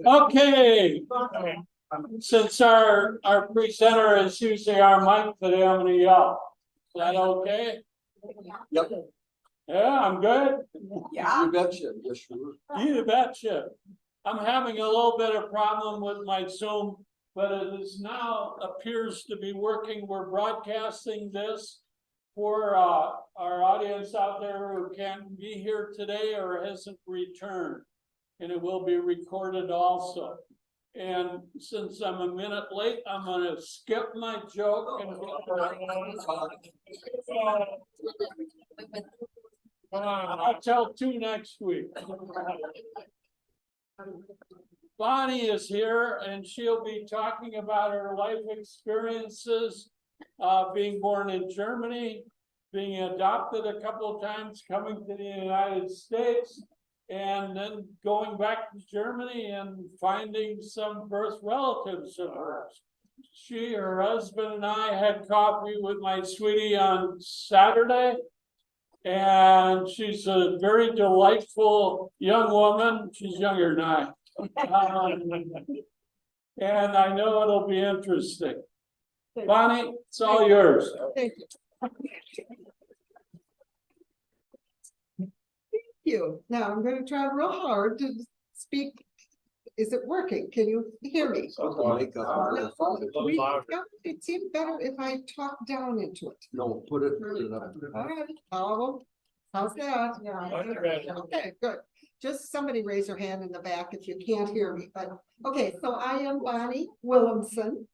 Okay. Since our presenter is using our mic today, I'm gonna yell. Is that okay? Yep. Yeah, I'm good. You betcha. Yes, sure. You betcha. I'm having a little bit of problem with my Zoom, but it is now appears to be working. We're broadcasting this for our audience out there who can't be here today or hasn't returned. And it will be recorded also. And since I'm a minute late, I'm gonna skip my joke and I'll tell two next week. Bonnie is here and she'll be talking about her life experiences, being born in Germany, being adopted a couple of times, coming to the United States, and then going back to Germany and finding some birth relatives of hers. She, her husband, and I had coffee with my sweetie on Saturday. And she's a very delightful young woman. She's younger than I. And I know it'll be interesting. Bonnie, it's all yours. Thank you. Now I'm going to try real hard to speak. Is it working? Can you hear me? It seemed better if I talk down into it. No, put it up. All right. How's that? Yeah. Okay, good. Just somebody raise your hand in the back if you can't hear me. But okay, so I am Bonnie Williamson.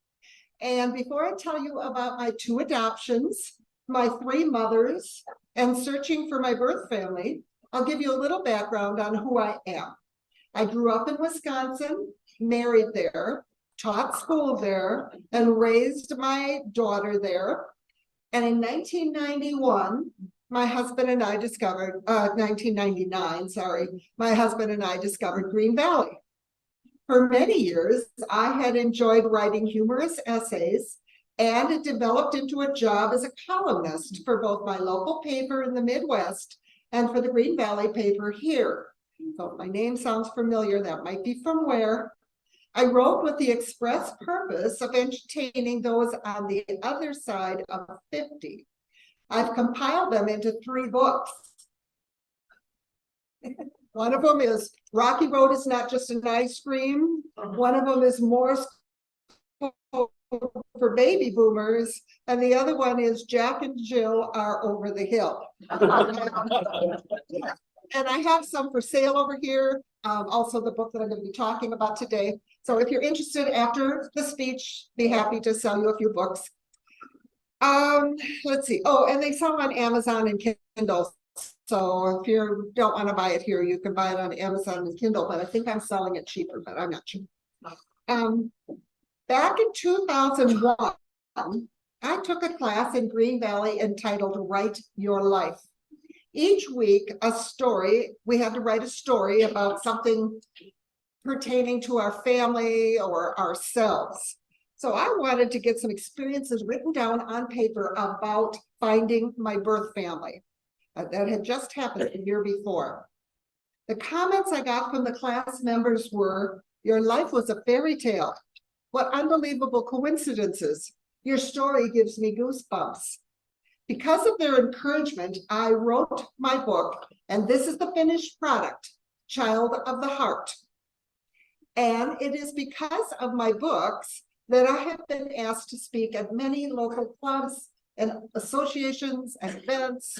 And before I tell you about my 2 adoptions, my 3 mothers, and searching for my birth family, I'll give you a little background on who I am. I grew up in Wisconsin, married there, taught school there, and raised my daughter there. And in 1991, my husband and I discovered, 1999, sorry, my husband and I discovered Green Valley. For many years, I had enjoyed writing humorous essays, and it developed into a job as a columnist for both my local paper in the Midwest and for the Green Valley paper here. So if my name sounds familiar, that might be from where. I wrote with the express purpose of entertaining those on the other side of 50. I've compiled them into 3 books. One of them is Rocky Road is Not Just an Ice Cream. One of them is Morse for Baby Boomers. And the other one is Jack and Jill Are Over the Hill. And I have some for sale over here. Also the book that I'm going to be talking about today. So if you're interested after the speech, be happy to sell you a few books. Let's see. Oh, and they sell on Amazon and Kindle. So if you don't want to buy it here, you can buy it on Amazon and Kindle, but I think I'm selling it cheaper, but I'm not sure. Back in 2001, I took a class in Green Valley entitled Write Your Life. Each week, a story, we had to write a story about something pertaining to our family or ourselves. So I wanted to get some experiences written down on paper about finding my birth family. That had just happened the year before. The comments I got from the class members were, "Your life was a fairy tale. What unbelievable coincidences. Your story gives me goosebumps." Because of their encouragement, I wrote my book, and this is the finished product, Child of the Heart. And it is because of my books that I have been asked to speak at many local clubs and associations and events,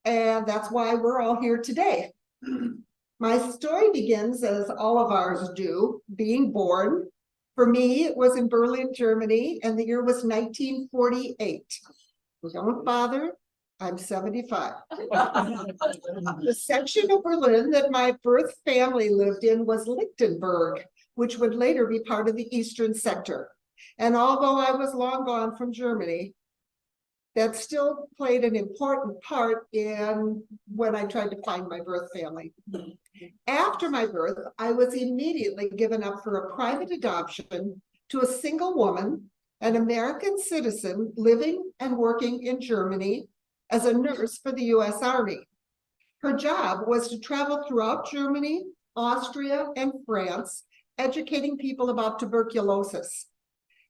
and that's why we're all here today. My story begins, as all of ours do, being born. For me, it was in Berlin, Germany, and the year was 1948. Don't bother, I'm 75. The section of Berlin that my birth family lived in was Lichtenberg, which would later be part of the Eastern sector. And although I was long gone from Germany, that still played an important part in when I tried to find my birth family. After my birth, I was immediately given up for a private adoption to a single woman, an American citizen living and working in Germany as a nurse for the US Army. Her job was to travel throughout Germany, Austria, and France, educating people about tuberculosis.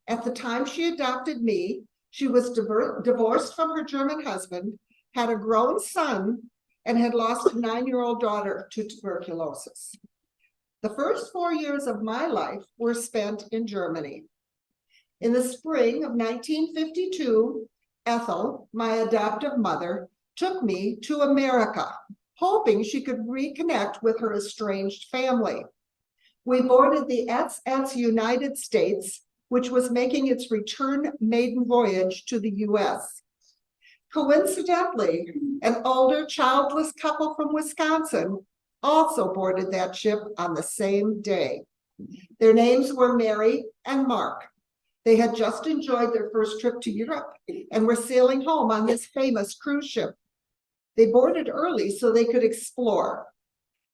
At the time she adopted me, she was divorced from her German husband, had a grown son, and had lost a 9-year-old daughter to tuberculosis. The first 4 years of my life were spent in Germany. In the spring of 1952, Ethel, my adoptive mother, took me to America, hoping she could reconnect with her estranged family. We boarded the SS United States, which was making its return maiden voyage to the US. Coincidentally, an older childless couple from Wisconsin also boarded that ship on the same day. Their names were Mary and Mark. They had just enjoyed their first trip to Europe and were sailing home on this famous cruise ship. They boarded early so they could explore.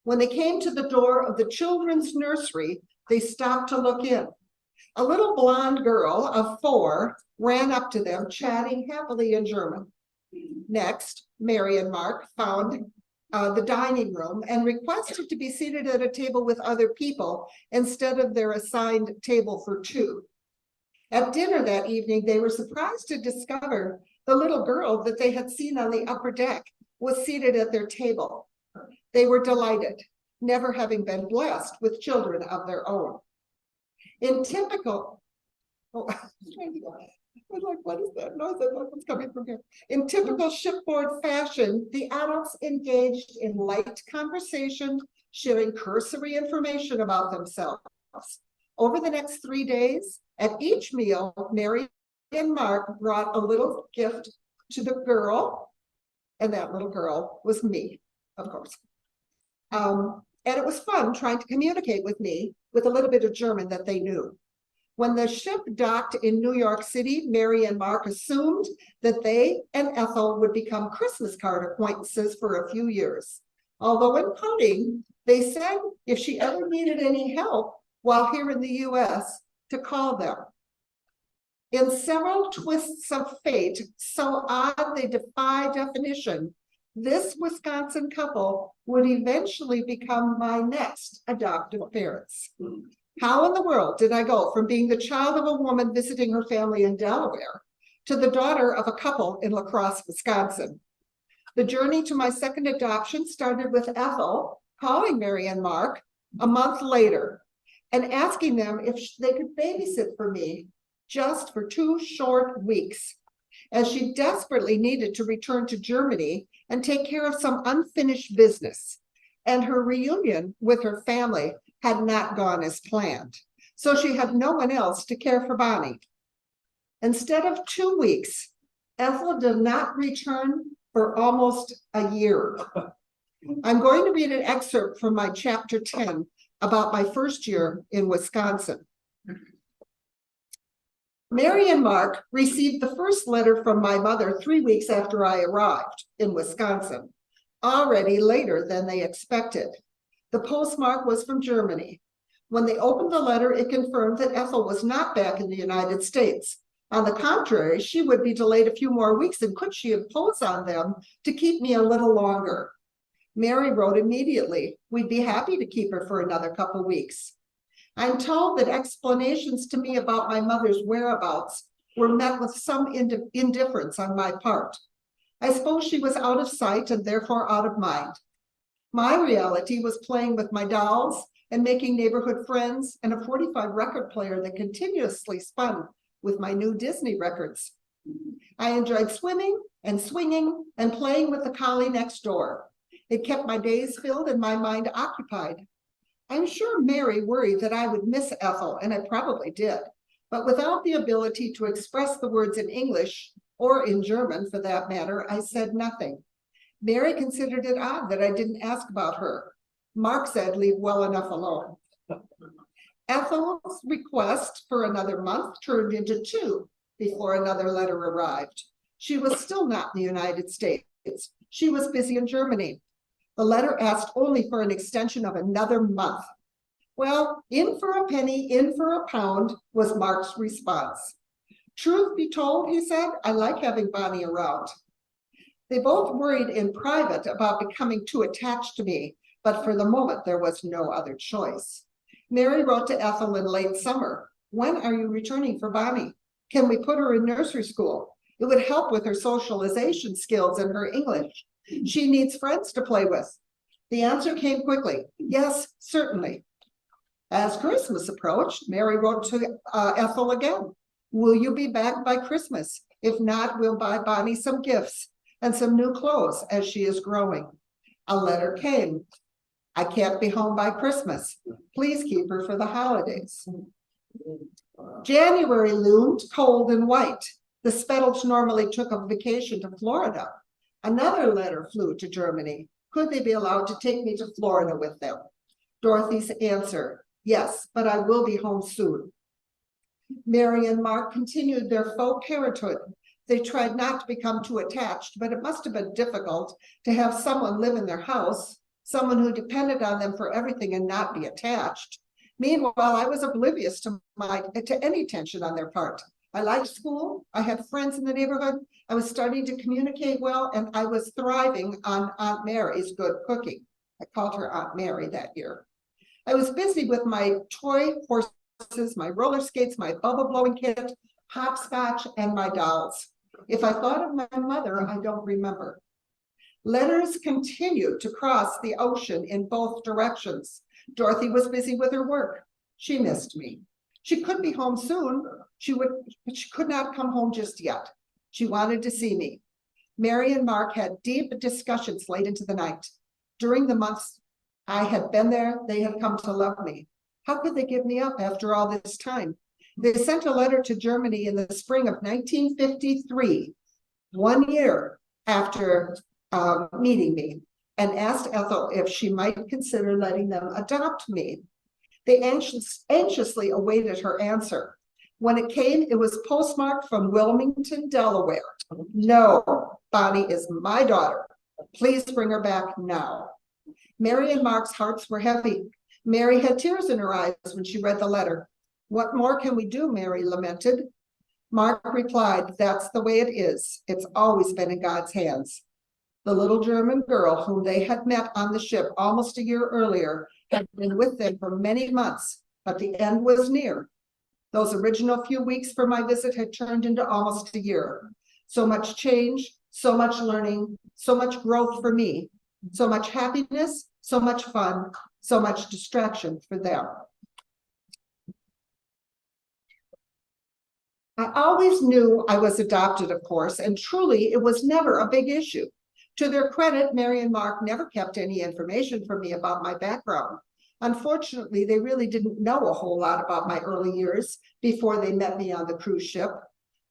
When they came to the door of the children's nursery, they stopped to look in. A little blonde girl of 4 ran up to them, chatting happily in German. Next, Mary and Mark found the dining room and requested to be seated at a table with other people instead of their assigned table for 2. At dinner that evening, they were surprised to discover the little girl that they had seen on the upper deck was seated at their table. They were delighted, never having been blessed with children of their own. In typical, I was like, what is that noise? I thought it was coming from here. In typical shipboard fashion, the adults engaged in light conversation, sharing cursory information about themselves. Over the next 3 days, at each meal, Mary and Mark brought a little gift to the girl, and that little girl was me, of course. And it was fun trying to communicate with me with a little bit of German that they knew. When the ship docked in New York City, Mary and Mark assumed that they and Ethel would become Christmas card acquaintances for a few years. Although in parting, they said if she ever needed any help while here in the US, to call them. In several twists of fate, so odd they defy definition, this Wisconsin couple would eventually become my next adoptive parents. How in the world did I go from being the child of a woman visiting her family in Delaware to the daughter of a couple in La Crosse, Wisconsin? The journey to my second adoption started with Ethel calling Mary and Mark a month later and asking them if they could babysit for me just for 2 short weeks, as she desperately needed to return to Germany and take care of some unfinished business. And her reunion with her family had not gone as planned. So she had no one else to care for Bonnie. Instead of 2 weeks, Ethel did not return for almost a year. I'm going to read an excerpt from my chapter 10 about my first year in Wisconsin. Mary and Mark received the first letter from my mother 3 weeks after I arrived in Wisconsin, already later than they expected. The postmark was from Germany. When they opened the letter, it confirmed that Ethel was not back in the United States. On the contrary, she would be delayed a few more weeks, and could she impose on them to keep me a little longer? Mary wrote immediately, we'd be happy to keep her for another couple weeks. I'm told that explanations to me about my mother's whereabouts were met with some indifference on my part. I suppose she was out of sight and therefore out of mind. My reality was playing with my dolls and making neighborhood friends and a 45 record player that continuously spun with my new Disney records. I enjoyed swimming and swinging and playing with the collie next door. It kept my days filled and my mind occupied. I'm sure Mary worried that I would miss Ethel, and I probably did, but without the ability to express the words in English, or in German for that matter, I said nothing. Mary considered it odd that I didn't ask about her. Mark said, leave well enough alone. Ethel's request for another month turned into 2 before another letter arrived. She was still not in the United States. She was busy in Germany. The letter asked only for an extension of another month. Well, in for a penny, in for a pound, was Mark's response. Truth be told, he said, I like having Bonnie around. They both worried in private about becoming too attached to me, but for the moment there was no other choice. Mary wrote to Ethel in late summer, "When are you returning for Bonnie? Can we put her in nursery school? It would help with her socialization skills and her English. She needs friends to play with." The answer came quickly, "Yes, certainly." As Christmas approached, Mary wrote to Ethel again, "Will you be back by Christmas? If not, we'll buy Bonnie some gifts and some new clothes as she is growing." A letter came. "I can't be home by Christmas. Please keep her for the holidays." January loomed cold and white. The Spettles normally took a vacation to Florida. Another letter flew to Germany. Could they be allowed to take me to Florida with them? Dorothy's answer, "Yes, but I will be home soon." Mary and Mark continued their faux parenthood. They tried not to become too attached, but it must have been difficult to have someone live in their house, someone who depended on them for everything and not be attached. Meanwhile, I was oblivious to any tension on their part. I liked school, I had friends in the neighborhood, I was starting to communicate well, and I was thriving on Aunt Mary's good cooking. I called her Aunt Mary that year. I was busy with my toy horses, my roller skates, my bubble blowing kit, hopscotch, and my dolls. If I thought of my mother, I don't remember. Letters continued to cross the ocean in both directions. Dorothy was busy with her work. She missed me. She could be home soon. But she could not come home just yet. She wanted to see me. Mary and Mark had deep discussions late into the night. During the months I had been there, they had come to love me. How could they give me up after all this time? They sent a letter to Germany in the spring of 1953, 1 year after meeting me, and asked Ethel if she might consider letting them adopt me. They anxiously awaited her answer. When it came, it was postmarked from Wilmington, Delaware. "No, Bonnie is my daughter. Please bring her back now." Mary and Mark's hearts were heavy. Mary had tears in her eyes when she read the letter. "What more can we do?" Mary lamented. Mark replied, "That's the way it is. It's always been in God's hands." The little German girl whom they had met on the ship almost a year earlier had been with them for many months, but the end was near. Those original few weeks for my visit had turned into almost a year. So much change, so much learning, so much growth for me, so much happiness, so much fun, so much distraction for them. I always knew I was adopted, of course, and truly it was never a big issue. To their credit, Mary and Mark never kept any information from me about my background. Unfortunately, they really didn't know a whole lot about my early years before they met me on the cruise ship.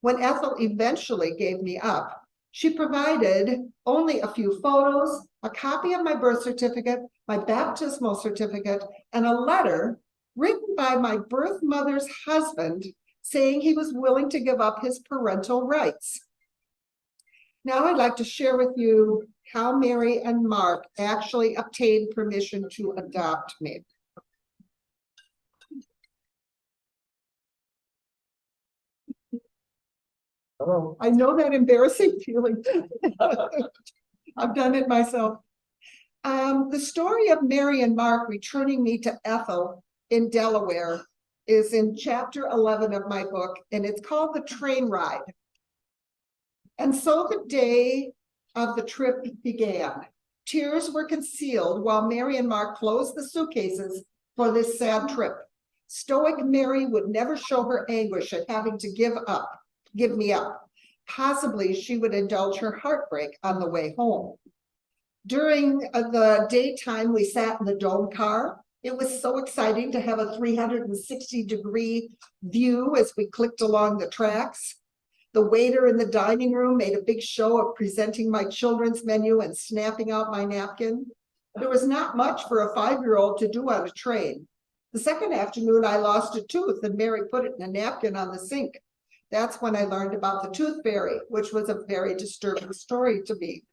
When Ethel eventually gave me up, she provided only a few photos, a copy of my birth certificate, my baptismal certificate, and a letter written by my birth mother's husband saying he was willing to give up his parental rights. Now I'd like to share with you how Mary and Mark actually obtained permission to adopt me. Hello. I know that embarrassing feeling. I've done it myself. The story of Mary and Mark returning me to Ethel in Delaware is in chapter 11 of my book, and it's called The Train Ride. And so the day of the trip began. Tears were concealed while Mary and Mark closed the suitcases for this sad trip. Stoic Mary would never show her anguish at having to give me up. Possibly she would indulge her heartbreak on the way home. During the daytime, we sat in the dome car. It was so exciting to have a 360-degree view as we clicked along the tracks. The waiter in the dining room made a big show of presenting my children's menu and snapping out my napkin. There was not much for a 5-year-old to do on a train. The second afternoon, I lost a tooth and Mary put it in a napkin on the sink. That's when I learned about the tooth fairy, which was a very disturbing story to me.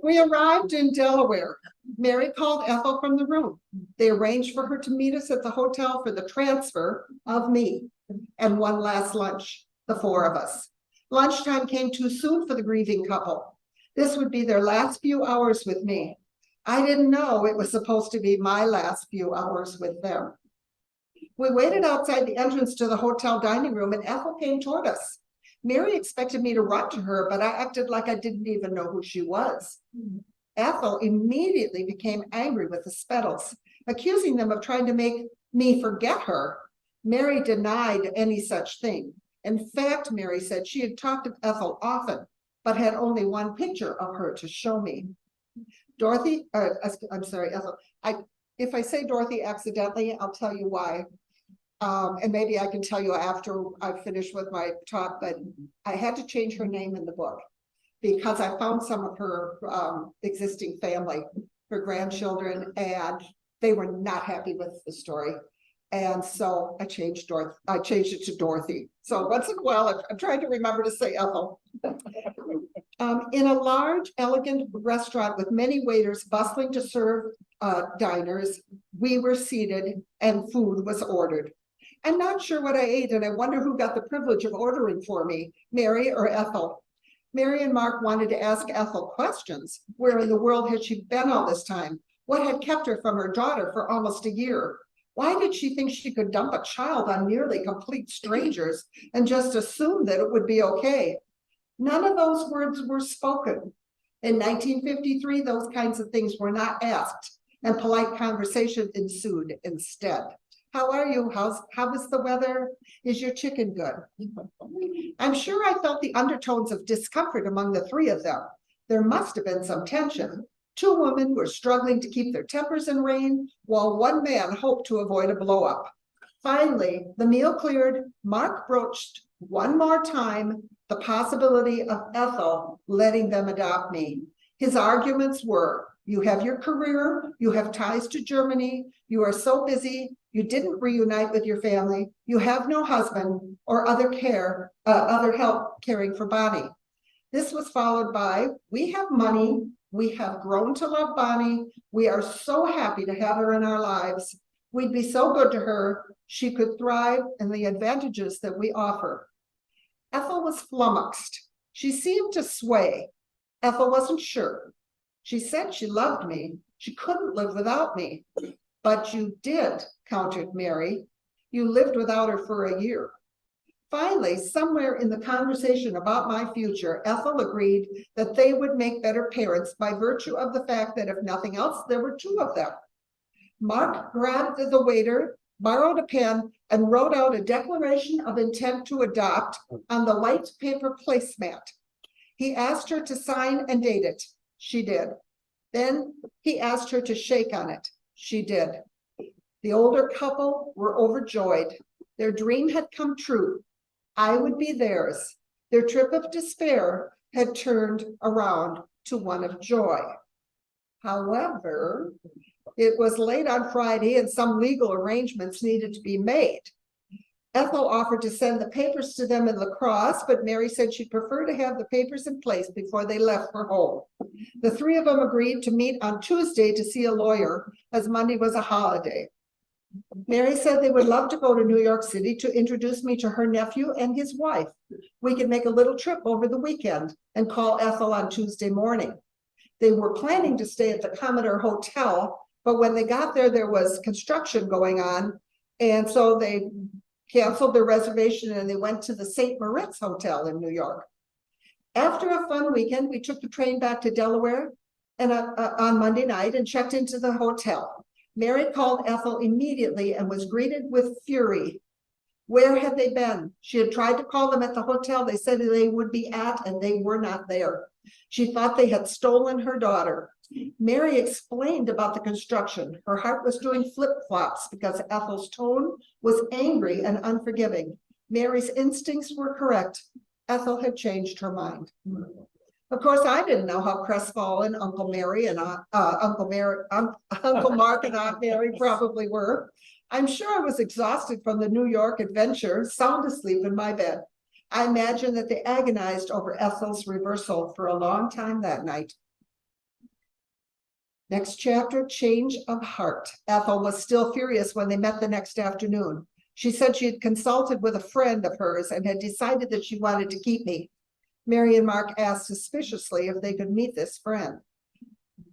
We arrived in Delaware. Mary called Ethel from the room. They arranged for her to meet us at the hotel for the transfer of me and one last lunch, the 4 of us. Lunchtime came too soon for the grieving couple. This would be their last few hours with me. I didn't know it was supposed to be my last few hours with them. We waited outside the entrance to the hotel dining room and Ethel came toward us. Mary expected me to run to her, but I acted like I didn't even know who she was. Ethel immediately became angry with the Spettles, accusing them of trying to make me forget her. Mary denied any such thing. In fact, Mary said she had talked to Ethel often, but had only one picture of her to show me. I'm sorry, Ethel. If I say Dorothy accidentally, I'll tell you why. And maybe I can tell you after I finish with my talk, but I had to change her name in the book because I found some of her existing family, her grandchildren, and they were not happy with the story. And so I changed it to Dorothy. So once in a while, I'm trying to remember to say Ethel. In a large, elegant restaurant with many waiters bustling to serve diners, we were seated and food was ordered. I'm not sure what I ate, and I wonder who got the privilege of ordering for me, Mary or Ethel. Mary and Mark wanted to ask Ethel questions. Where in the world had she been all this time? What had kept her from her daughter for almost a year? Why did she think she could dump a child on nearly complete strangers and just assume that it would be okay? None of those words were spoken. In 1953, those kinds of things were not asked, and polite conversation ensued instead. How are you? How is the weather? Is your chicken good? I'm sure I felt the undertones of discomfort among the three of them. There must have been some tension. Two women were struggling to keep their tempers in rein, while one man hoped to avoid a blow-up. Finally, the meal cleared. Mark broached one more time the possibility of Ethel letting them adopt me. His arguments were, you have your career, you have ties to Germany, you are so busy, you didn't reunite with your family, you have no husband or other help caring for Bonnie. This was followed by, we have money, we have grown to love Bonnie, we are so happy to have her in our lives. We'd be so good to her, she could thrive in the advantages that we offer. Ethel was flummoxed. She seemed to sway. Ethel wasn't sure. She said she loved me. She couldn't live without me. But you did, countered Mary. You lived without her for a year. Finally, somewhere in the conversation about my future, Ethel agreed that they would make better parents by virtue of the fact that if nothing else, there were two of them. Mark grabbed the waiter, borrowed a pen, and wrote out a declaration of intent to adopt on the white paper placemat. He asked her to sign and date it. She did. Then he asked her to shake on it. She did. The older couple were overjoyed. Their dream had come true. I would be theirs. Their trip of despair had turned around to one of joy. However, it was late on Friday and some legal arrangements needed to be made. Ethel offered to send the papers to them in La Crosse, but Mary said she'd prefer to have the papers in place before they left for home. The three of them agreed to meet on Tuesday to see a lawyer, as Monday was a holiday. Mary said they would love to go to New York City to introduce me to her nephew and his wife. We could make a little trip over the weekend and call Ethel on Tuesday morning. They were planning to stay at the Commodore Hotel, but when they got there, there was construction going on, and so they canceled their reservation and they went to the St. Moritz Hotel in New York. After a fun weekend, we took the train back to Delaware and on Monday night and checked into the hotel. Mary called Ethel immediately and was greeted with fury. Where had they been? She had tried to call them at the hotel they said they would be at, and they were not there. She thought they had stolen her daughter. Mary explained about the construction. Her heart was doing flip-flops because Ethel's tone was angry and unforgiving. Mary's instincts were correct. Ethel had changed her mind. Of course, I didn't know how crestfallen Uncle Mark and Aunt Mary probably were. I'm sure I was exhausted from the New York adventure, sound asleep in my bed. I imagine that they agonized over Ethel's reversal for a long time that night. Next chapter, change of heart. Ethel was still furious when they met the next afternoon. She said she had consulted with a friend of hers and had decided that she wanted to keep me. Mary and Mark asked suspiciously if they could meet this friend.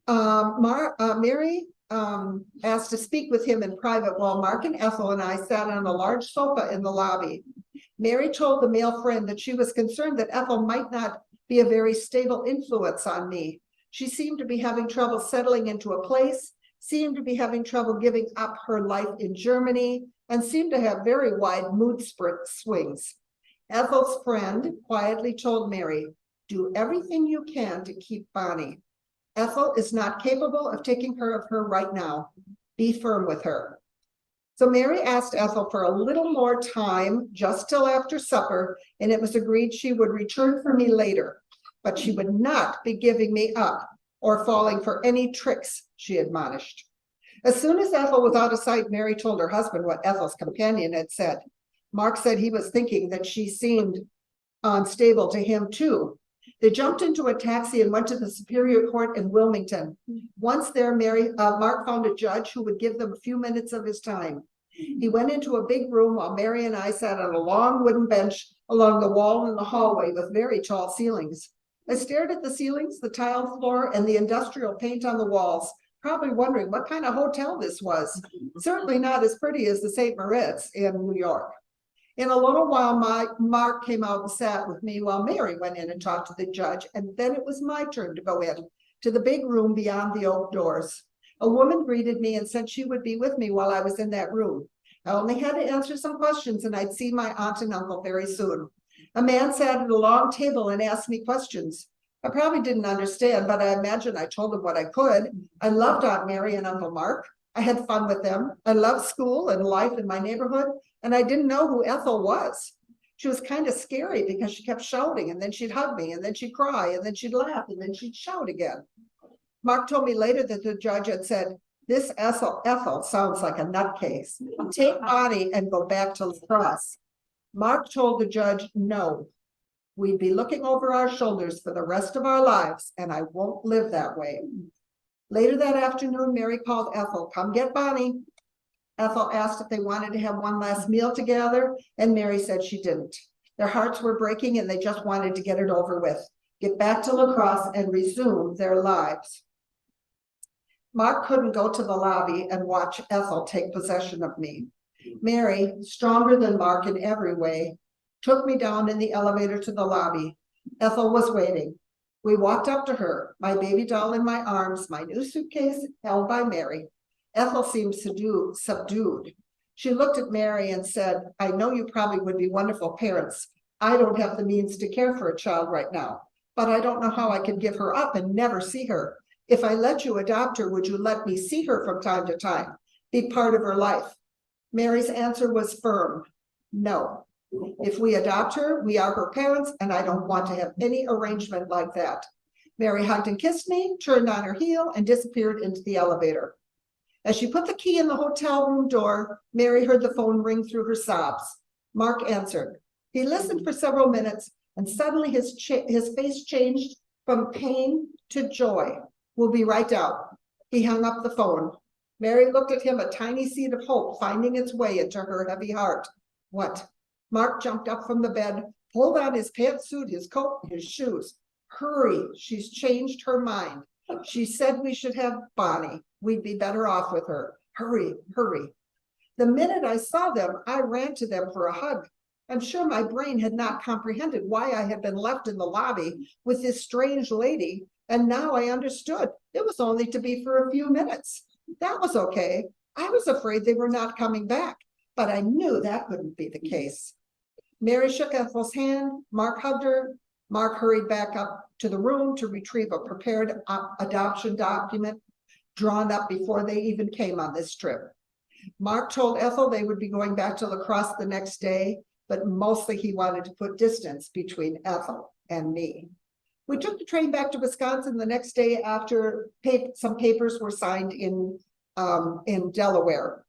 Mary asked to speak with him in private while Mark and Ethel and I sat on a large sofa in the lobby. Mary told the male friend that she was concerned that Ethel might not be a very stable influence on me. She seemed to be having trouble settling into a place, seemed to be having trouble giving up her life in Germany, and seemed to have very wide mood swings. Ethel's friend quietly told Mary, "Do everything you can to keep Bonnie. Ethel is not capable of taking care of her right now. Be firm with her." So Mary asked Ethel for a little more time, just till after supper, and it was agreed she would return for me later, but she would not be giving me up or falling for any tricks, she admonished. As soon as Ethel was out of sight, Mary told her husband what Ethel's companion had said. Mark said he was thinking that she seemed unstable to him too. They jumped into a taxi and went to the Superior Court in Wilmington. Once there, Mark found a judge who would give them a few minutes of his time. He went into a big room while Mary and I sat on a long wooden bench along the wall in the hallway with very tall ceilings. I stared at the ceilings, the tiled floor, and the industrial paint on the walls, probably wondering what kind of hotel this was. Certainly not as pretty as the St. Moritz in New York. In a little while, Mark came out and sat with me while Mary went in and talked to the judge, and then it was my turn to go in to the big room beyond the oak doors. A woman greeted me and said she would be with me while I was in that room. I only had to answer some questions and I'd see my aunt and uncle very soon. A man sat at a long table and asked me questions. I probably didn't understand, but I imagine I told him what I could. I loved Aunt Mary and Uncle Mark. I had fun with them. I loved school and life in my neighborhood, and I didn't know who Ethel was. She was kind of scary because she kept shouting, and then she'd hug me, and then she'd cry, and then she'd laugh, and then she'd shout again. Mark told me later that the judge had said, "This Ethel sounds like a nutcase. Take Bonnie and go back to La Crosse." Mark told the judge, "No, we'd be looking over our shoulders for the rest of our lives, and I won't live that way." Later that afternoon, Mary called Ethel, "Come get Bonnie." Ethel asked if they wanted to have one last meal together, and Mary said she didn't. Their hearts were breaking and they just wanted to get it over with, get back to La Crosse and resume their lives. Mark couldn't go to the lobby and watch Ethel take possession of me. Mary, stronger than Mark in every way, took me down in the elevator to the lobby. Ethel was waiting. We walked up to her, my baby doll in my arms, my new suitcase held by Mary. Ethel seemed subdued. She looked at Mary and said, "I know you probably would be wonderful parents. I don't have the means to care for a child right now, but I don't know how I can give her up and never see her. If I let you adopt her, would you let me see her from time to time, be part of her life?" Mary's answer was firm, "No. If we adopt her, we are her parents, and I don't want to have any arrangement like that." Mary hugged and kissed me, turned on her heel, and disappeared into the elevator. As she put the key in the hotel room door, Mary heard the phone ring through her sobs. Mark answered. He listened for several minutes, and suddenly his face changed from pain to joy. "We'll be right out." He hung up the phone. Mary looked at him, a tiny seed of hope finding its way into her heavy heart. "What?" Mark jumped up from the bed, pulled on his pantsuit, his coat, his shoes. "Hurry, she's changed her mind. She said we should have Bonnie. We'd be better off with her. Hurry, hurry." The minute I saw them, I ran to them for a hug. I'm sure my brain had not comprehended why I had been left in the lobby with this strange lady, and now I understood. It was only to be for a few minutes. That was okay. I was afraid they were not coming back, but I knew that couldn't be the case. Mary shook Ethel's hand. Mark hugged her. Mark hurried back up to the room to retrieve a prepared adoption document drawn up before they even came on this trip. Mark told Ethel they would be going back to La Crosse the next day, but mostly he wanted to put distance between Ethel and me. We took the train back to Wisconsin the next day after some papers were signed in Delaware.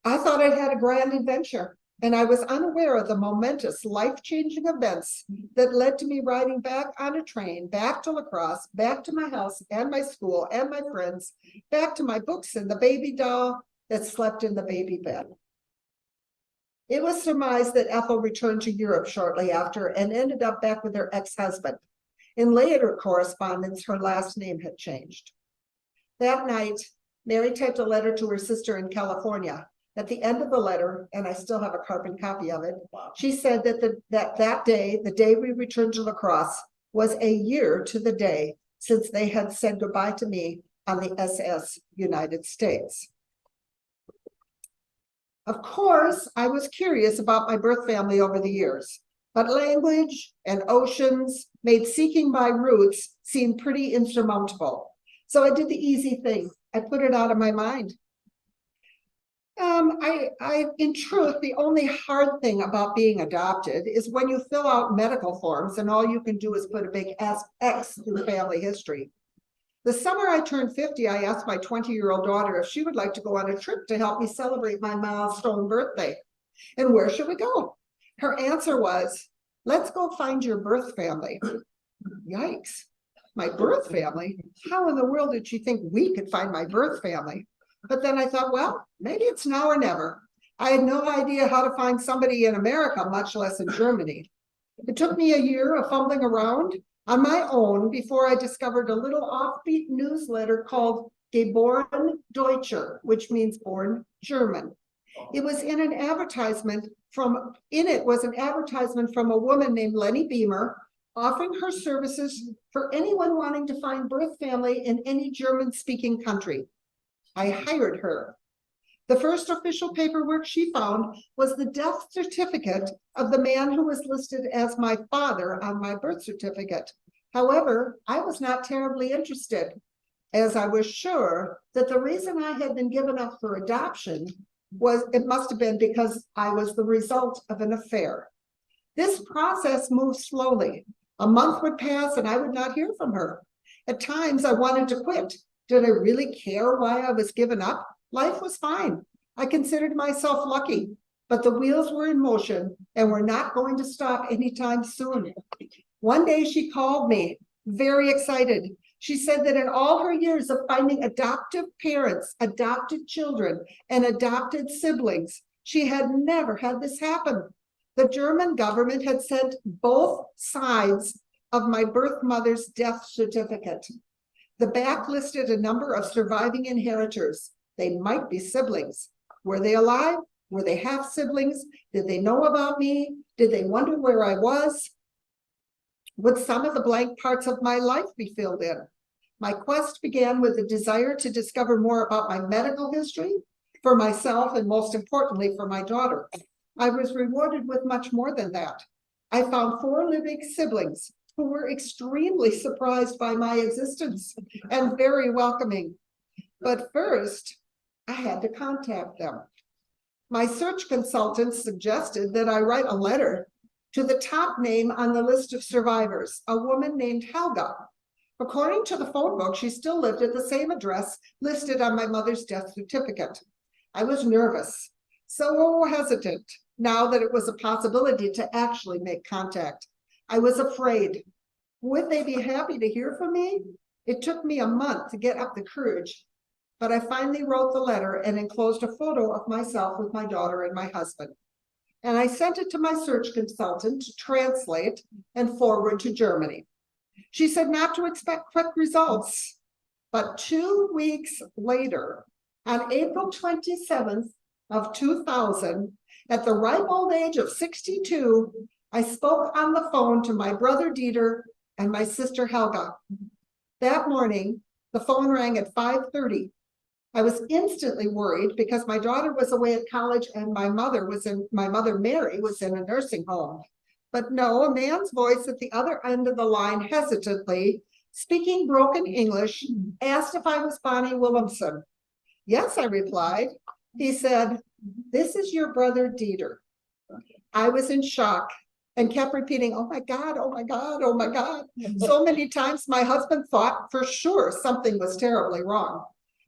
I thought I'd had a grand adventure, and I was unaware of the momentous, life-changing events that led to me riding back on a train, back to La Crosse, back to my house and my school and my friends, back to my books and the baby doll that slept in the baby bed. It was surmised that Ethel returned to Europe shortly after and ended up back with her ex-husband. In later correspondence, her last name had changed. That night, Mary typed a letter to her sister in California. At the end of the letter, and I still have a carbon copy of it, she said that day, the day we returned to La Crosse, was a year to the day since they had said goodbye to me on the SS United States. Of course, I was curious about my birth family over the years, but language and oceans made seeking my roots seem pretty insurmountable. So I did the easy thing. I put it out of my mind. In truth, the only hard thing about being adopted is when you fill out medical forms and all you can do is put a big X through family history. The summer I turned 50, I asked my 20-year-old daughter if she would like to go on a trip to help me celebrate my milestone birthday. And where should we go? Her answer was, let's go find your birth family. Yikes, my birth family? How in the world did she think we could find my birth family? But then I thought, well, maybe it's now or never. I had no idea how to find somebody in America, much less in Germany. It took me a year of fumbling around on my own before I discovered a little offbeat newsletter called Geboren Deutscher, which means born German. It was in an advertisement from a woman named Lenny Beamer, offering her services for anyone wanting to find birth family in any German-speaking country. I hired her. The first official paperwork she found was the death certificate of the man who was listed as my father on my birth certificate. However, I was not terribly interested, as I was sure that the reason I had been given up for adoption must have been because I was the result of an affair. This process moved slowly. A month would pass and I would not hear from her. At times I wanted to quit. Did I really care why I was given up? Life was fine. I considered myself lucky, but the wheels were in motion and were not going to stop anytime soon. One day she called me, very excited. She said that in all her years of finding adoptive parents, adopted children, and adopted siblings, she had never had this happen. The German government had sent both sides of my birth mother's death certificate. The back listed a number of surviving inheritors. They might be siblings. Were they alive? Were they half siblings? Did they know about me? Did they wonder where I was? Would some of the blank parts of my life be filled in? My quest began with the desire to discover more about my medical history for myself and most importantly for my daughter. I was rewarded with much more than that. I found 4 living siblings who were extremely surprised by my existence and very welcoming. But first, I had to contact them. My search consultant suggested that I write a letter to the top name on the list of survivors, a woman named Helga. According to the phone book, she still lived at the same address listed on my mother's death certificate. I was nervous, so hesitant now that it was a possibility to actually make contact. I was afraid. Would they be happy to hear from me? It took me a month to get up the courage, but I finally wrote the letter and enclosed a photo of myself with my daughter and my husband. And I sent it to my search consultant to translate and forward to Germany. She said not to expect quick results, but 2 weeks later, on April 27th of 2000, at the ripe old age of 62, I spoke on the phone to my brother Dieter and my sister Helga. That morning, the phone rang at 5:30. I was instantly worried because my daughter was away at college and my mother Mary was in a nursing home. But no, a man's voice at the other end of the line hesitantly, speaking broken English, asked if I was Bonnie Williamson. Yes, I replied. He said, "This is your brother Dieter." I was in shock and kept repeating, "Oh my God, oh my God, oh my God." So many times my husband thought for sure something was terribly wrong.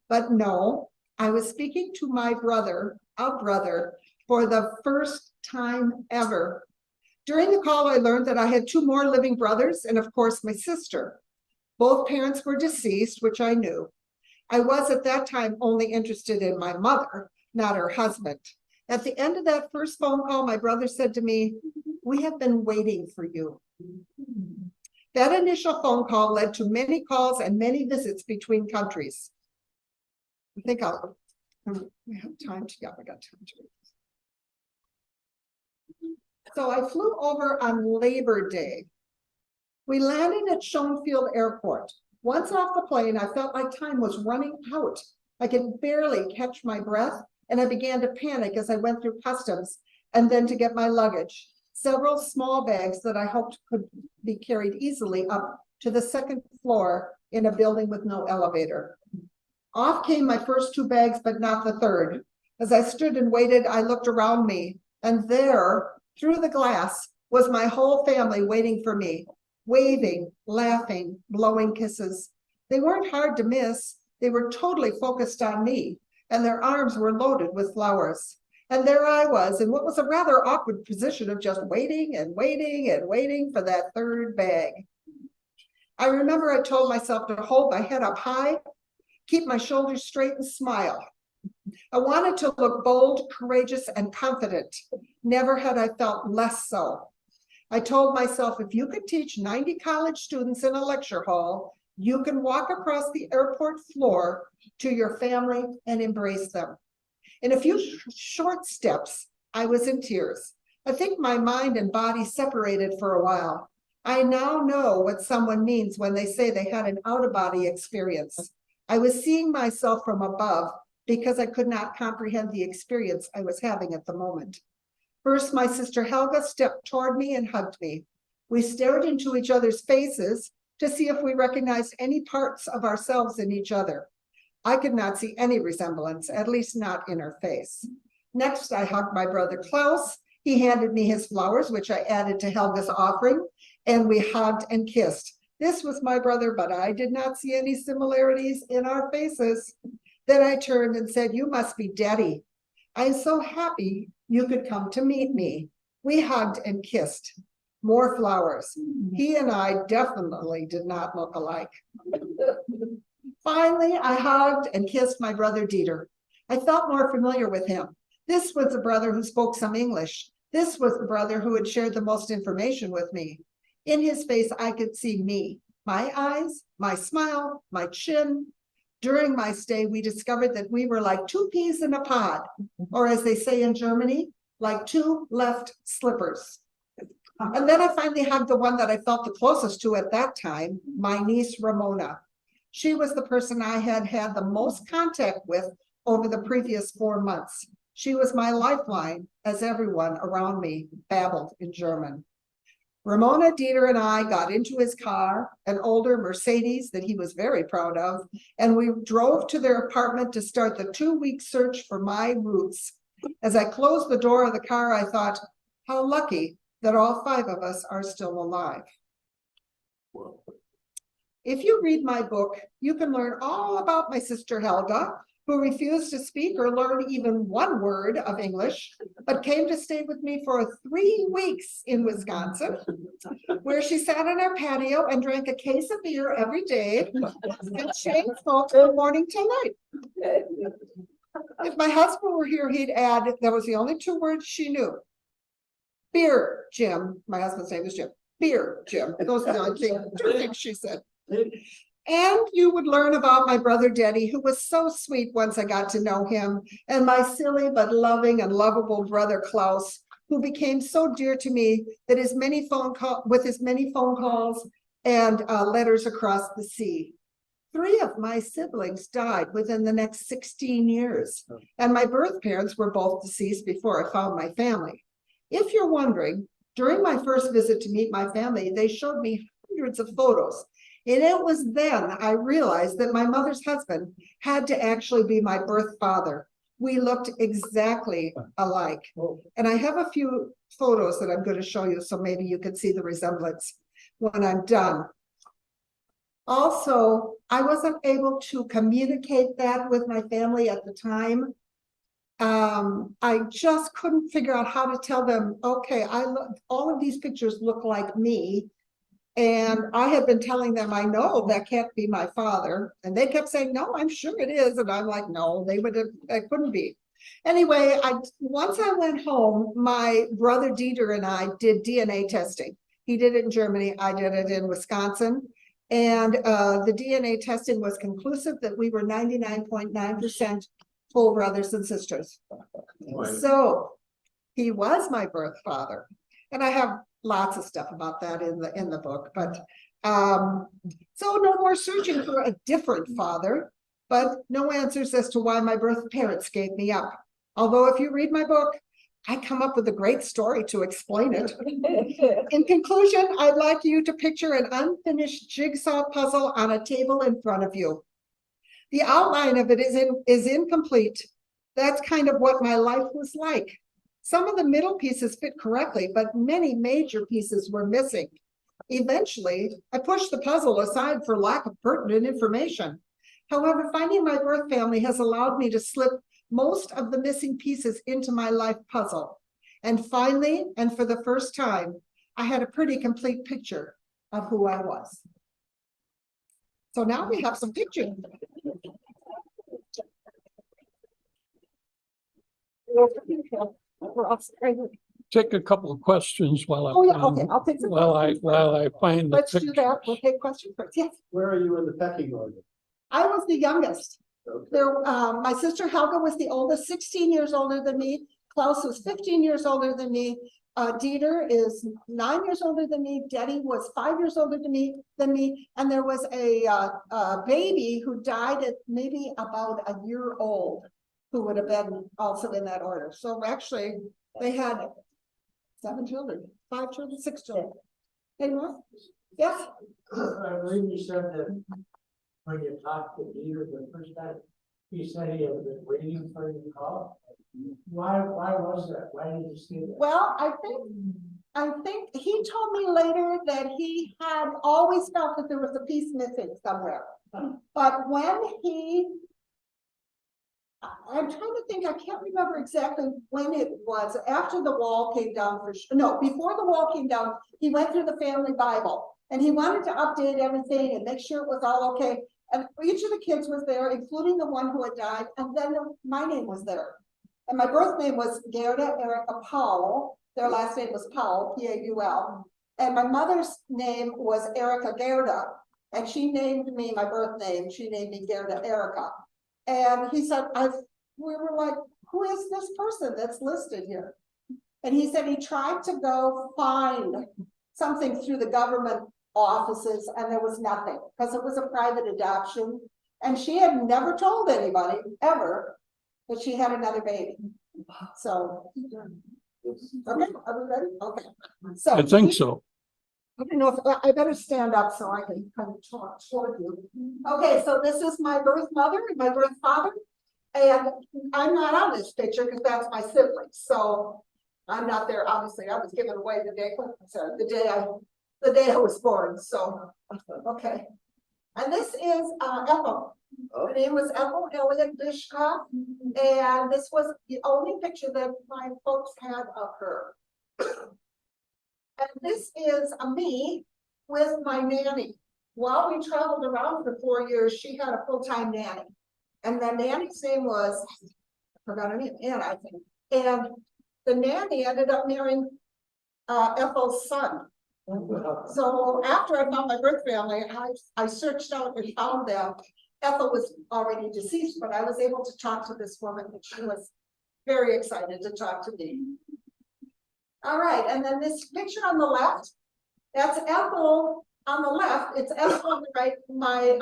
But no, I was speaking to my brother, a brother, for the first time ever. During the call, I learned that I had 2 more living brothers and of course my sister. Both parents were deceased, which I knew. I was at that time only interested in my mother, not her husband. At the end of that first phone call, my brother said to me, "We have been waiting for you." That initial phone call led to many calls and many visits between countries. I think we have time to, yeah, we got time to read. So I flew over on Labor Day. We landed at Schoenfield Airport. Once off the plane, I felt like time was running out. I could barely catch my breath, and I began to panic as I went through customs and then to get my luggage. Several small bags that I hoped could be carried easily up to the second floor in a building with no elevator. Off came my first 2 bags, but not the third. As I stood and waited, I looked around me, and there, through the glass, was my whole family waiting for me, waving, laughing, blowing kisses. They weren't hard to miss. They were totally focused on me, and their arms were loaded with flowers. And there I was in what was a rather awkward position of just waiting and waiting and waiting for that third bag. I remember I told myself to hold my head up high, keep my shoulders straight, and smile. I wanted to look bold, courageous, and confident. Never had I felt less so. I told myself, if you could teach 90 college students in a lecture hall, you can walk across the airport floor to your family and embrace them. In a few short steps, I was in tears. I think my mind and body separated for a while. I now know what someone means when they say they had an out-of-body experience. I was seeing myself from above because I could not comprehend the experience I was having at the moment. First, my sister Helga stepped toward me and hugged me. We stared into each other's faces to see if we recognized any parts of ourselves in each other. I could not see any resemblance, at least not in her face. Next, I hugged my brother Klaus. He handed me his flowers, which I added to Helga's offering, and we hugged and kissed. This was my brother, but I did not see any similarities in our faces. Then I turned and said, "You must be Daddy. I'm so happy you could come to meet me." We hugged and kissed. More flowers. He and I definitely did not look alike. Finally, I hugged and kissed my brother Dieter. I felt more familiar with him. This was the brother who spoke some English. This was the brother who had shared the most information with me. In his face, I could see me, my eyes, my smile, my chin. During my stay, we discovered that we were like 2 peas in a pod, or as they say in Germany, like 2 left slippers. And then I finally hugged the one that I felt the closest to at that time, my niece Ramona. She was the person I had had the most contact with over the previous 4 months. She was my lifeline as everyone around me babbled in German. Ramona, Dieter, and I got into his car, an older Mercedes that he was very proud of, and we drove to their apartment to start the 2-week search for my roots. As I closed the door of the car, I thought, how lucky that all 5 of us are still alive. If you read my book, you can learn all about my sister Helga, who refused to speak or learn even 1 word of English, but came to stay with me for 3 weeks in Wisconsin, where she sat on our patio and drank a case of beer every day and chain smoked from morning till night. If my husband were here, he'd add that was the only 2 words she knew. Beer, Jim. My husband's name is Jim. Beer, Jim. Those are the only 2 things she said. And you would learn about my brother Daddy, who was so sweet once I got to know him, and my silly but loving and lovable brother Klaus, who became so dear to me that his many phone calls and letters across the sea. 3 of my siblings died within the next 16 years, and my birth parents were both deceased before I found my family. If you're wondering, during my first visit to meet my family, they showed me hundreds of photos. And it was then I realized that my mother's husband had to actually be my birth father. We looked exactly alike. And I have a few photos that I'm going to show you, so maybe you can see the resemblance when I'm done. Also, I wasn't able to communicate that with my family at the time. I just couldn't figure out how to tell them, okay, all of these pictures look like me. And I had been telling them, I know that can't be my father. And they kept saying, no, I'm sure it is. And I'm like, no, it couldn't be. Anyway, once I went home, my brother Dieter and I did DNA testing. He did it in Germany. I did it in Wisconsin. And the DNA testing was conclusive that we were 99.9% full brothers and sisters. So he was my birth father. And I have lots of stuff about that in the book, but so no more searching for a different father, but no answers as to why my birth parents gave me up. Although if you read my book, I come up with a great story to explain it. In conclusion, I'd like you to picture an unfinished jigsaw puzzle on a table in front of you. The outline of it is incomplete. That's kind of what my life was like. Some of the middle pieces fit correctly, but many major pieces were missing. Eventually, I pushed the puzzle aside for lack of pertinent information. However, finding my birth family has allowed me to slip most of the missing pieces into my life puzzle. And finally, and for the first time, I had a pretty complete picture of who I was. So now we have some pictures. Take a couple of questions while I. Oh, yeah, okay, I'll take some. While I find the Let's do that. We'll pictures. take questions first. Yes, Where are you in the pecking order? I was the youngest. Okay. There, my sister Helga was the oldest, 16 years older than me. Klaus was 15 years older than me. Dieter is 9 years older than me. Denny was 5 years older than me. And there was a baby who died at maybe about a year old, who would have been also in that order. So actually, they had 7 children, 5 children, 6 children. Any more? Yes? I believe you said that when you talked to Peter the first time, he said he had been waiting for you to call. Why was that? Why did you say that? Well, I think he told me later that he had always felt that there was a piece missing somewhere. But when I'm trying to think, I can't remember exactly when it was, after the wall came down before the wall came down, he went through the family Bible and he wanted to update everything and make sure it was all okay. And each of the kids was there, including the one who had died, and then my name was there. And my birth name was Gerda Erica Powell. Their last name was Powell, P-A-U-L. And my mother's name was Erica Gerda. And she named me my birth name. She named me Gerda Erica. And he said, we were like, who is this person that's listed here? And he said he tried to go find something through the government offices and there was nothing because it was a private adoption. And she had never told anybody ever that she had another baby. So, okay, are we ready? Okay. So I think so. I don't know if I better stand up so I can kind of talk toward you. Okay, so this is my birth mother and my birth father. And I'm not on this picture because that's my siblings. So I'm not there. Obviously, I was given away the day I was born. So okay. And this is Ethel. Her name was Ethel Elliott Bishkoff. And this was the only picture that my folks had of her. And this is me with my nanny. While we traveled around for 4 years, she had a full-time nanny. And the nanny's name was, I forgot her name, Anna, I think. And the nanny ended up marrying Ethel's son. So after I found my birth family, I searched out and found them. Ethel was already deceased, but I was able to talk to this woman and she was very excited to talk to me. All right, and then this picture on the left, that's Ethel on the left. It's Ethel on the right, my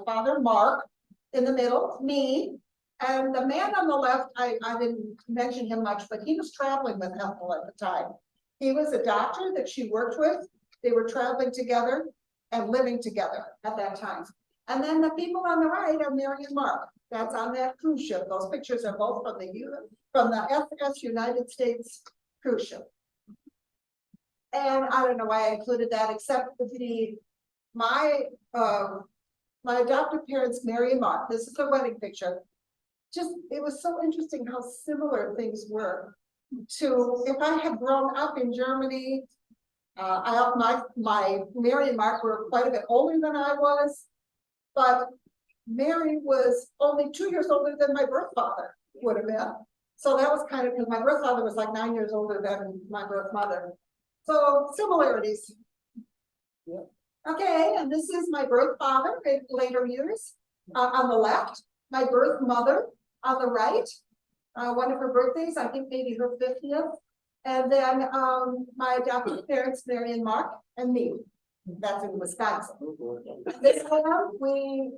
father, Mark, in the middle, me. And the man on the left, I didn't mention him much, but he was traveling with Ethel at the time. He was a doctor that she worked with. They were traveling together and living together at that time. And then the people on the right are Mary and Mark. That's on that cruise ship. Those pictures are both from the FS United States cruise ship. And I don't know why I included that, except my adoptive parents, Mary and Mark. This is the wedding picture. Just, it was so interesting how similar things were to if I had grown up in Germany. My Mary and Mark were quite a bit older than I was, but Mary was only 2 years older than my birth father would have been. So that was kind of, because my birth father was like 9 years older than my birth mother. So similarities. Yeah. Okay, and this is my birth father in later years, on the left, my birth mother on the right. One of her birthdays, I think maybe her 50th. And then, my adopted parents, Mary and Mark, and me. That's in Wisconsin. This one, we,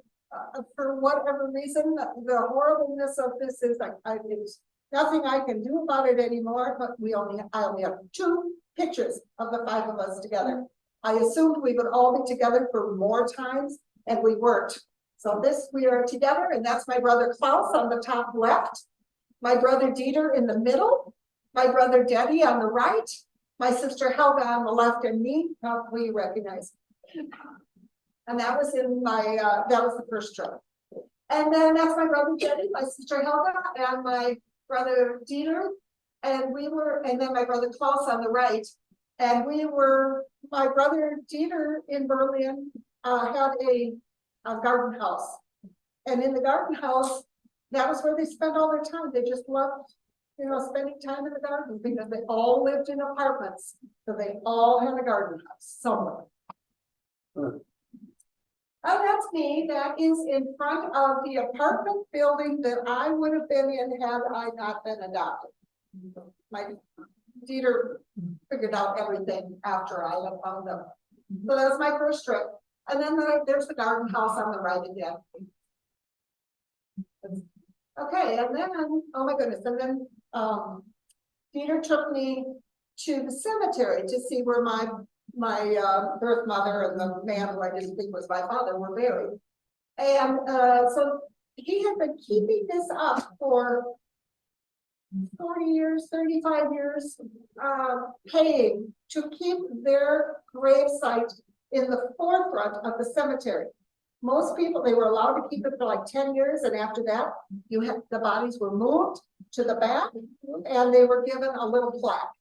for whatever reason, the horribleness of this is there's nothing I can do about it anymore, but I only have 2 pictures of the 5 of us together. I assumed we would all be together for more times, and we weren't. So we are together, and that's my brother Klaus on the top left, my brother Dieter in the middle, my brother Debbie on the right, my sister Helga on the left, and me, probably you recognize. And that was that was the first trip. And then that's my brother Debbie, my sister Helga, and my brother Dieter, and then my brother Klaus on the right. And my brother Dieter in Berlin had a garden house. And in the garden house, that was where they spent all their time. They just loved, spending time in the garden because they all lived in apartments. So they all had a garden house somewhere. And that's me. That is in front of the apartment building that I would have been in had I not been adopted. My Dieter figured out everything after I had found them. So that was my first trip. And then there's the garden house on the right again. Okay, and then, oh my goodness, and then Dieter took me to the cemetery to see where my birth mother and the man who I didn't think was my father were buried. And so he had been keeping this up for 40 years, 35 years, paying to keep their grave site in the forefront of the cemetery. Most people, they were allowed to keep it for like 10 years, and after that, the bodies were moved to the back, and they were given a little plaque.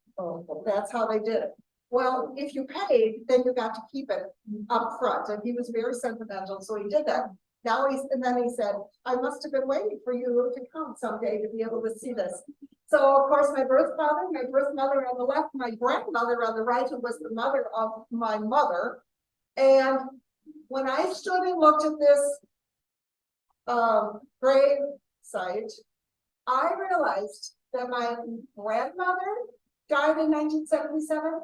That's how they did it. Well, if you paid, then you got to keep it up front, and he was very sentimental, so he did that. And then he said, I must have been waiting for you to come someday to be able to see this. So of course, my birth father, my birth mother on the left, my grandmother on the right, who was the mother of my mother. And when I stood and looked at this grave site, I realized that my grandmother died in 1977.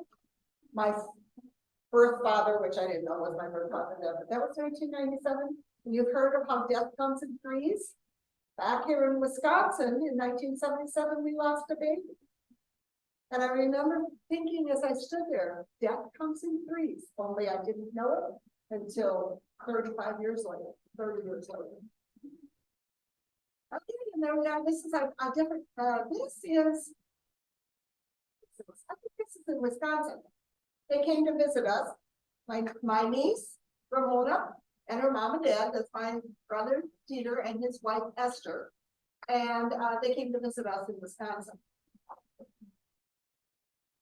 My birth father, which I didn't know was my birth father then, but that was 1997. You've heard of how death comes in threes. Back here in Wisconsin in 1977, we lost a baby. And I remember thinking as I stood there, death comes in threes, only I didn't know it until 35 years later, 30 years later. Okay, and then we got, this is a different, I think this is in Wisconsin. They came to visit us, my niece, Ramona, and her mom and dad, that's my brother Dieter and his wife Esther. And they came to visit us in Wisconsin.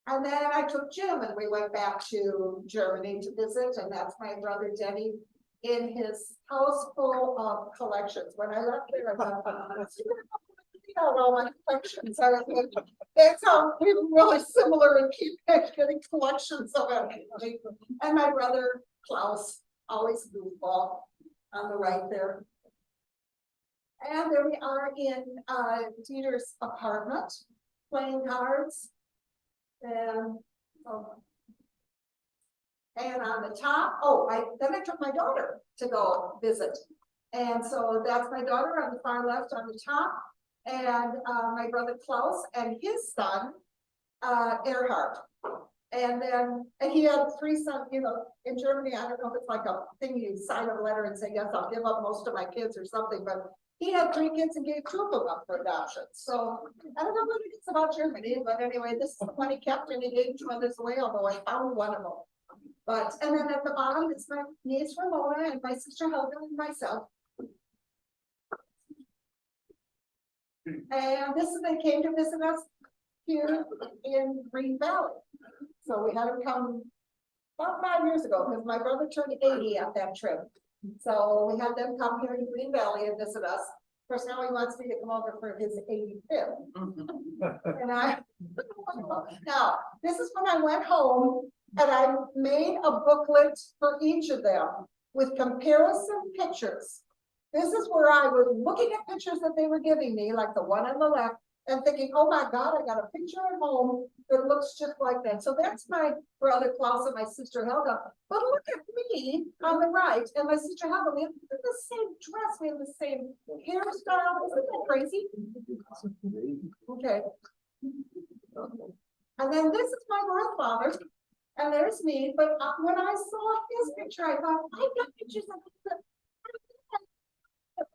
And then I took Jim and we went back to Germany to visit, and that's my brother Denny in his house full of collections. When I left there, I thought, all my collections. I was like, that's how we're really similar and keep getting collections of everything. And my brother Klaus, always goofball on the right there. And there we are in Dieter's apartment, playing cards. And on the top, then I took my daughter to go visit. And so that's my daughter on the far left on the top. And my brother Klaus and his son, Erhard. And he had 3 sons, in Germany, I don't know if it's like a thing you sign a letter and say, yes, I'll give up most of my kids or something, but he had 3 kids and gave 2 of them up for adoption. So I don't know what it is about Germany, but anyway, this is the one he kept and he gave 2 others away, although I found one of them. And then at the bottom, it's my niece Ramona and my sister Helga and myself. And they came to visit us here in Green Valley. So we had him come about 5 years ago because my brother turned 80 at that trip. So we had them come here to Green Valley and visit us. Of course, now he wants me to come over for his 85th. And now, this is when I went home And I made a booklet for each of them with comparison pictures. This is where I was looking at pictures that they were giving me, like the one on the left, and thinking, oh my God, I got a picture at home that looks just like that. So that's my brother Klaus and my sister Helga. But look at me on the right and my sister Helga. We have the same dress, we have the same hairstyle. Isn't that crazy? Okay. And then this is my birth father. And there's me, but when I saw his picture, I thought, I've got pictures of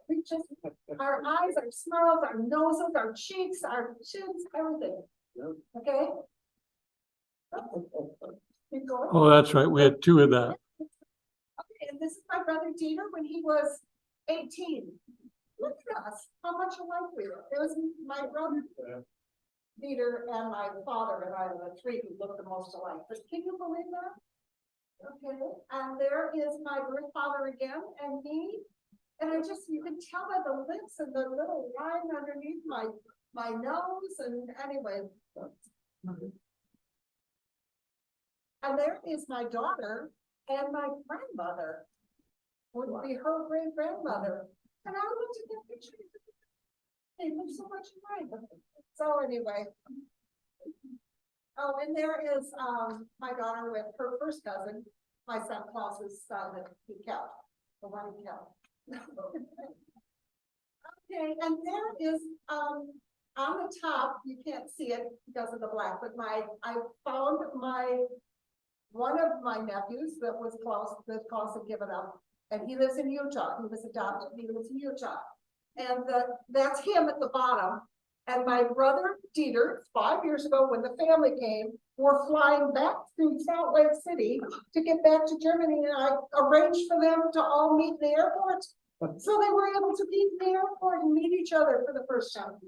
pictures, our eyes, our smiles, our noses, our cheeks, our chins, everything. Okay? Keep going. Oh, that's right. We had 2 of that. Okay, and this is my brother Dieter when he was 18. Look at us, how much alike we are. It was my brother Dieter and my father and I were the 3 who looked the most alike. But can you believe that? Okay, and there is my birth father again and me. And I just, you can tell by the lips and the little line underneath my nose and anyway. And there is my daughter and my grandmother. Would be her great grandmother. And I looked at that picture. They look so much alike. So anyway. Oh, and there is my daughter with her first cousin, my son Klaus's son that he kept, the one he kept. Okay, and there is on the top, you can't see it because of the black, but I found one of my nephews that was Klaus, that Klaus had given up, and he lives in Utah. He was adopted, he lives in Utah. And that's him at the bottom. And my brother Dieter, 5 years ago when the family came, were flying back through Salt Lake City to get back to Germany, and I arranged for them to all meet in the airport. So they were able to meet in the airport and meet each other for the first time.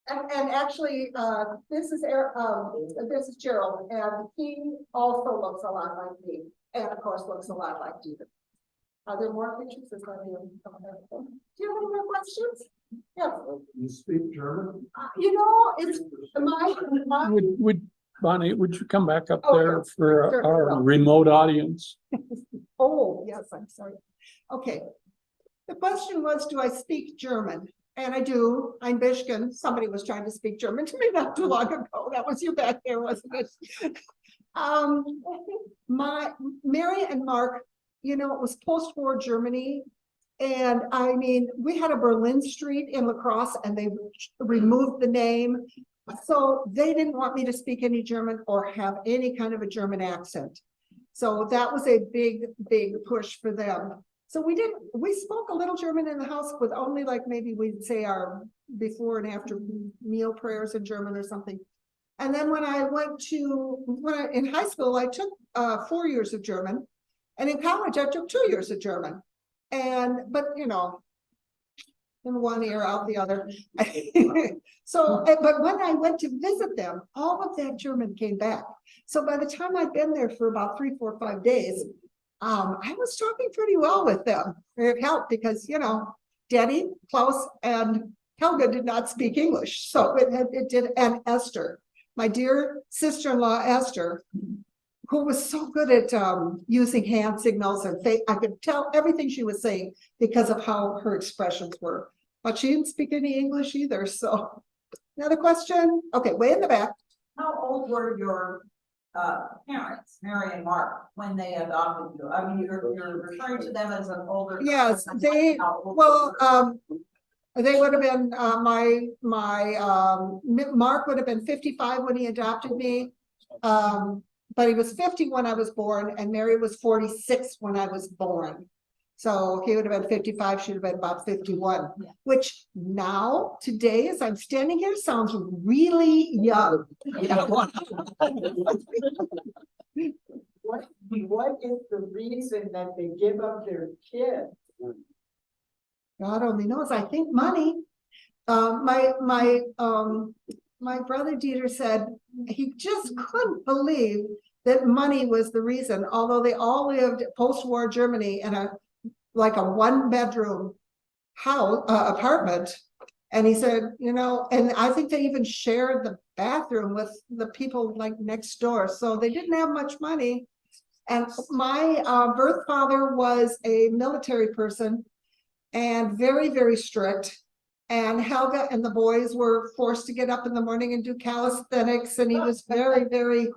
And actually, this is Gerald, and he also looks a lot like me, and of course looks a lot like Dieter. Are there more pictures? Do you have any more questions? Yes. You speak German? You know, it's my Would Bonnie, would you come back up Oh, there yes. for Sure, our will. remote audience? Oh, yes, I'm sorry. Okay. The question was, do I speak German? And I do. I'm Bishkin. Somebody was trying to speak German to me not too long ago. That was you back there, wasn't it? My Mary and Mark, you know, it was post-war Germany. And I mean, we had a Berlin Street in La Crosse and they removed the name. So they didn't want me to speak any German or have any kind of a German accent. So that was a big, big push for them. So we spoke a little German in the house with only like maybe we'd say our before and after meal prayers in German or something. And then when I went in high school, I took 4 years of German. And in college, I took 2 years of German. But you know, in one ear, out the other. So, but when I went to visit them, all of that German came back. So by the time I'd been there for about 3, 4, 5 days, I was talking pretty well with them. It helped because, you know, Daddy, Klaus, and Helga did not speak English. So it did, and Esther, my dear sister-in-law, Esther, who was so good at using hand signals and I could tell everything she was saying because of how her expressions were. But she didn't speak any English either. So another question? Okay, way in the back. How old were your parents, Mary and Mark, when they adopted you? I mean, you're referring to them as an older. Yes, person. they, How old well, were they would have been, Mark would have been 55 when he adopted me. But he was 50 when I was born and Mary was 46 when I was born. So he would have been 55, she'd have been about 51, Yeah. which now, today, as I'm standing here, sounds really young. Yeah. What is the reason that they give up their kid? God only knows, I think money. My brother Dieter said he just couldn't believe that money was the reason, although they all lived post-war Germany in a 1-bedroom house, apartment. And he said, you know, and I think they even shared the bathroom with the people like next door, so they didn't have much money. And my birth father was a military person and very, very strict. And Helga and the boys were forced to get up in the morning and do calisthenics, and he was very, very,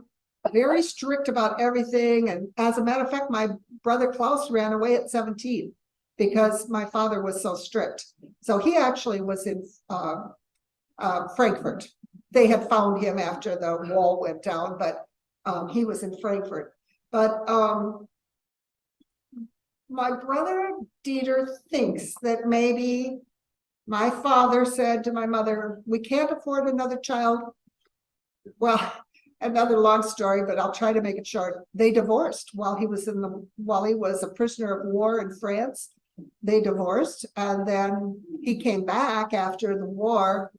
very strict about everything. And as a matter of fact, my brother Klaus ran away at 17 because my father was so strict. So he actually was in Frankfurt. They had found him after the wall went down, but he was in Frankfurt. But my brother Dieter thinks that maybe my father said to my mother, we can't afford another child. Well, another long story, but I'll try to make it short. They divorced while he was a prisoner of war in France. They divorced, and then he came back after the war,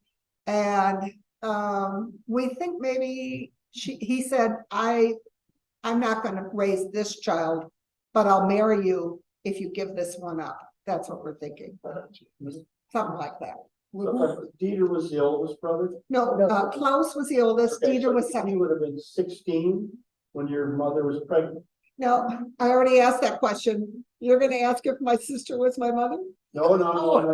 and we think maybe he said, I'm not going to raise this child, but I'll marry you if you give this one up. That's what we're thinking. Something like that. Dieter was the oldest brother? No, Klaus was the oldest, Okay, Dieter so was He second. would have been 16 when your mother was pregnant? No, I already asked that question. You're gonna ask if my sister was my mother? No, no, no.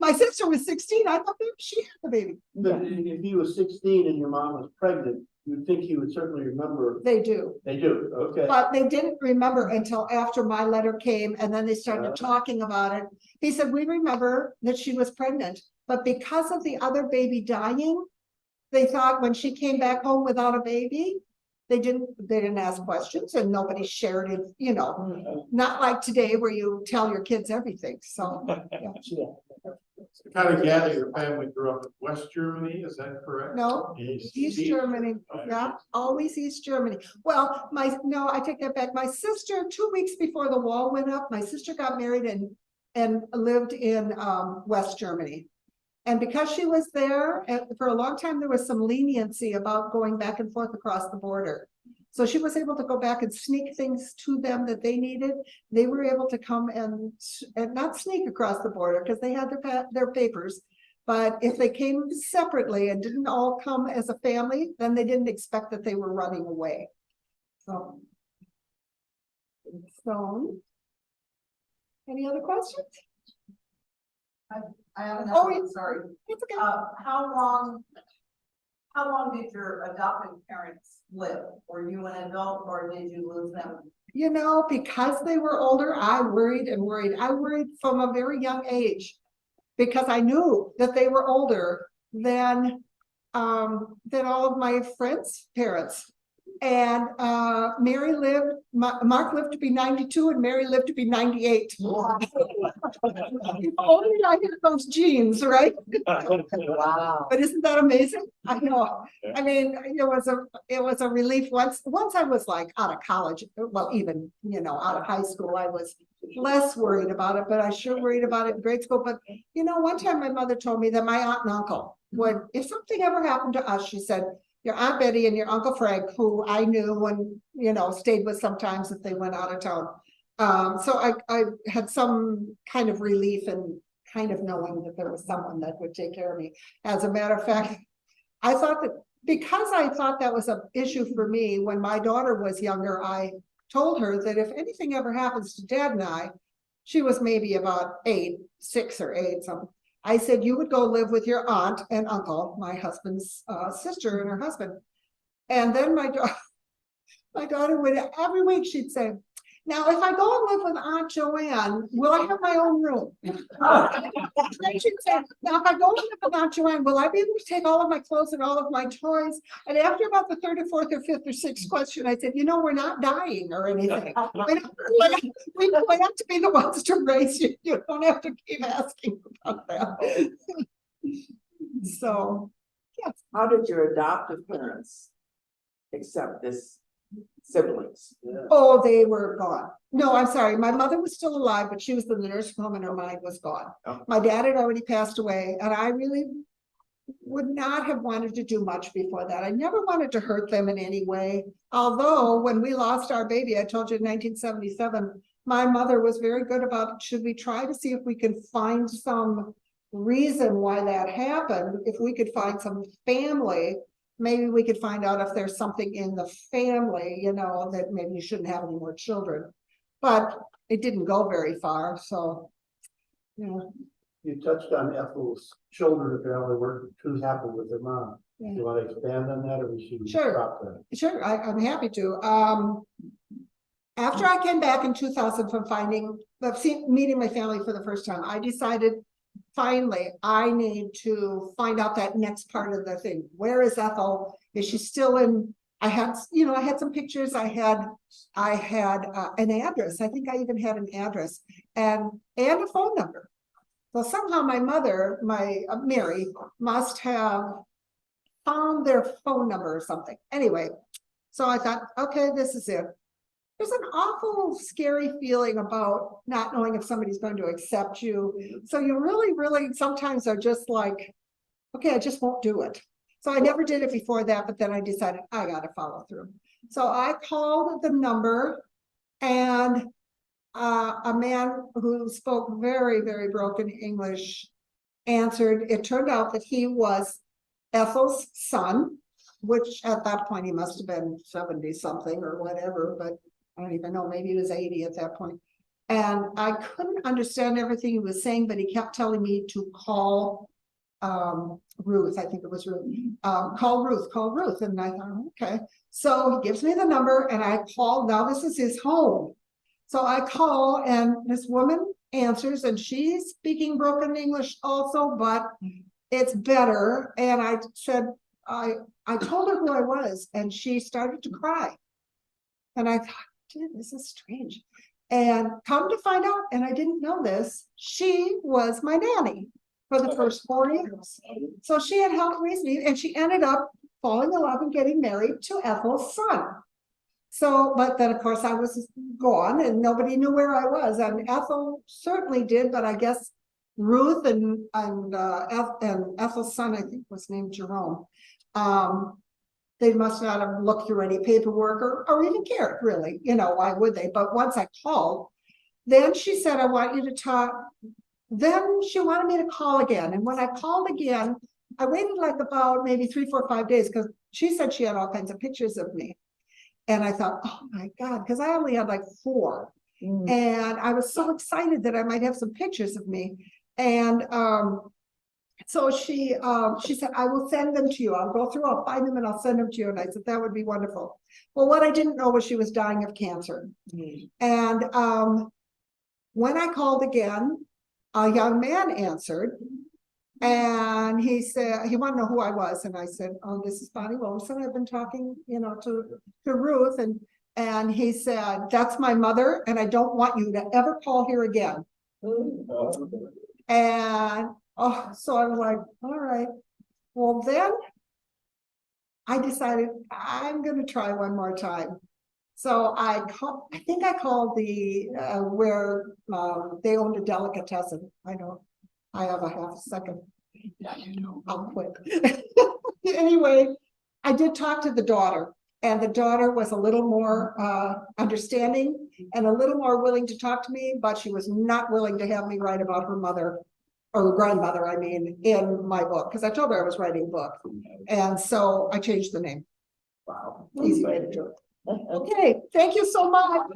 My sister was 16, I thought maybe she had the baby. But if he was 16 and your mom was pregnant, you'd think he would certainly remember. They do, They do, okay. but they didn't remember until after my letter came, and then they started talking about it. He said, we remember that she was pregnant, but because of the other baby dying, they thought when she came back home without a baby, they didn't ask questions, and nobody shared it, you know, not like today where you tell your kids everything, so. Kind of gather your family grew up in West Germany, is that correct? No, East Germany, yeah, always East Germany. Well, no, I take that back. My sister, 2 weeks before the wall went up, my sister got married and lived in West Germany. And because she was there for a long time, there was some leniency about going back and forth across the border. So she was able to go back and sneak things to them that they needed. They were able to come and not sneak across the border because they had their papers. But if they came separately and didn't all come as a family, then they didn't expect that they were running away. So any other questions? I have Oh, another one, sorry. It's okay. How long did your adoptive parents live? Were you an adult or did you lose them? You know, because they were older, I worried and worried. I worried from a very young age because I knew that they were older than all of my friends' parents. And Mary lived, Mark lived to be 92 and Mary lived to be 98. If only I had those genes, right? Wow. But isn't that amazing? I know. I mean, it was a relief once I was like out of college, well, even, you know, out of high school, I was less worried about it, but I sure worried about it in grade school. But, you know, one time my mother told me that my aunt and uncle would, if something ever happened to us, she said, your Aunt Betty and your Uncle Frank, who I knew and, you know, stayed with sometimes if they went out of town. So I had some kind of relief in kind of knowing that there was someone that would take care of me. As a matter of fact, I thought that because I thought that was an issue for me when my daughter was younger, I told her that if anything ever happens to Dad and I, she was maybe about 6 or 8, something. I said, you would go live with your aunt and uncle, my husband's sister and her husband. And then my daughter would, every week she'd say, now, if I go and live with Aunt Joanne, will I have my own room? Then she'd say, now, if I go and live with Aunt Joanne, will I be able to take all of my clothes and all of my toys? And after about the 3rd or 4th or 5th or 6th question, I said, you know, we're not dying or anything. We have to be the ones to raise you. You don't have to keep asking about that. So, yes. How did your adoptive parents accept this siblings? Oh, they were gone. No, I'm sorry. My mother was still alive, but she was in the nursing home and her mind was gone. Oh. My dad had already passed away, and I really would not have wanted to do much before that. I never wanted to hurt them in any way. Although when we lost our baby, I told you in 1977, my mother was very good about, should we try to see if we can find some reason why that happened, if we could find some family, maybe we could find out if there's something in the family, you know, that maybe you shouldn't have any more children. But it didn't go very far, so, you know, You touched on Ethel's children apparently weren't too happy with their mom. Yeah. You want to expand on that, or we should Sure. stop there? sure, I'm happy to. After I came back in 2000 from meeting my family for the first time, I decided finally I need to find out that next part of the thing. Where is Ethel? Is she still in? I had some pictures. I had an address. I think I even had an address and a phone number. So somehow my mother, Mary, must have found their phone number or something. Anyway, so I thought, okay, this is it. There's an awful scary feeling about not knowing if somebody's going to accept you. So you really, really sometimes are just like, okay, I just won't do it. So I never did it before that, but then I decided I got to follow through. So I called the number, and a man who spoke very, very broken English answered. It turned out that he was Ethel's son, which at that point he must have been 70 something or whatever, but I don't even know, maybe he was 80 at that point. And I couldn't understand everything he was saying, but he kept telling me to call Ruth. I think it was Ruth. Call Ruth. And I thought, okay. So he gives me the number and I call. Now this is his home. So I call and this woman answers, and she's speaking broken English also, but it's better. And I said, I told her who I was, and she started to cry. And I thought, dude, this is strange. And come to find out, and I didn't know this, she was my nanny for the first 4 years. So she had helped raise me, and she ended up falling in love and getting married to Ethel's son. So, but then of course I was gone and nobody knew where I was, and Ethel certainly did, but I guess Ruth and Ethel's son, I think was named Jerome. They must not have looked through any paperwork or even cared, really, you know, why would they? But once I called, then she said, I want you to talk. Then she wanted me to call again. And when I called again, I waited like about maybe 3, 4, 5 days, because she said she had all kinds of pictures of me. And I thought, oh my God, because I only had like 4. And I was so excited that I might have some pictures of me. And so she said, I will send them to you. I'll go through, I'll find them and I'll send them to you. And I said, that would be wonderful. Well, what I didn't know was she was dying of cancer. And when I called again, a young man answered, and he said, he wanted to know who I was. And I said, oh, this is Bonnie Wilson. I've been talking, you know, to Ruth. And he said, that's my mother, and I don't want you to ever call here again. And so I was like, all right. Well, then I decided I'm going to try one more time. So I think I called the where they owned a delicatessen. I know I have a half a second. Yeah, you know, I'll quit. Anyway, I did talk to the daughter, and the daughter was a little more understanding and a little more willing to talk to me, but she was not willing to have me write about her mother or grandmother, I mean, in my book, because I told her I was writing a book. And so I changed the name. Wow. Easy way to do it. Okay, thank you so much.